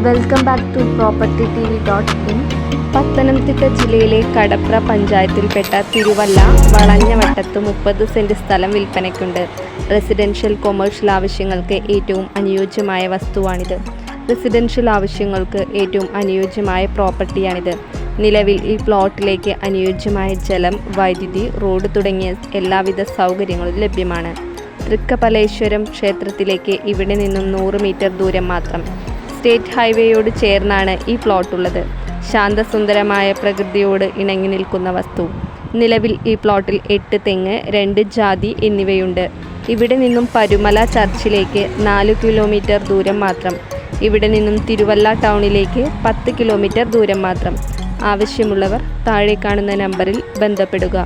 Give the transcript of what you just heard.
Welcome back to propertytv.in. Pathanamthitta ജില്ലയിലെ കടപ്ര പഞ്ചായത്തിൽപ്പെട്ട തിരുവല്ല വളഞ്ഞവട്ടത്ത് 30 സെന്റ് സ്ഥലം വിൽപ്പനയ്ക്കുണ്ട്. റെസിഡൻഷ്യൽ കൊമേഴ്ഷ്യൽ ആവശ്യങ്ങൾക്ക് ഏറ്റവും അനുയോജ്യമായ വസ്തുവാണിത്. റെസിഡൻഷ്യൽ ആവശ്യങ്ങൾക്ക് ഏറ്റവും അനുയോജ്യമായ പ്രോപ്പർട്ടിയാണിത്. നിലവിൽ ഈ പ്ലോട്ടിലേക്ക് അനുയോജ്യമായ ജലം, വൈദ്യുതി, റോഡ് തുടങ്ങിയ എല്ലാവിധ സൗകര്യങ്ങളും ലഭ്യമാണ്. തൃക്കപലേശ്വരം ക്ഷേത്രത്തിലേക്ക് ഇവിടെ നിന്നും 100 മീറ്റർ ദൂരം മാത്രം. സ്റ്റേറ്റ് ഹൈവേയോട് ചേർന്നാണ് ഈ പ്ലോട്ടുള്ളത്. ശാന്തസുന്ദരമായ പ്രകൃതിയോട് ഇണങ്ങി നിൽക്കുന്ന വസ്തു. നിലവിൽ ഈ പ്ലോട്ടിൽ 8 തെങ്ങ്, 2 ജാതി എന്നിവയുണ്ട്. ഇവിടെ നിന്നും പരുമല ചർച്ചിലേക്ക് 4 കിലോമീറ്റർ ദൂരം മാത്രം. ഇവിടെ നിന്നും തിരുവല്ല ടൗണിലേക്ക് 10 കിലോമീറ്റർ ദൂരം മാത്രം. ആവശ്യമുള്ളവർ താഴെ കാണുന്ന നമ്പറിൽ ബന്ധപ്പെടുക.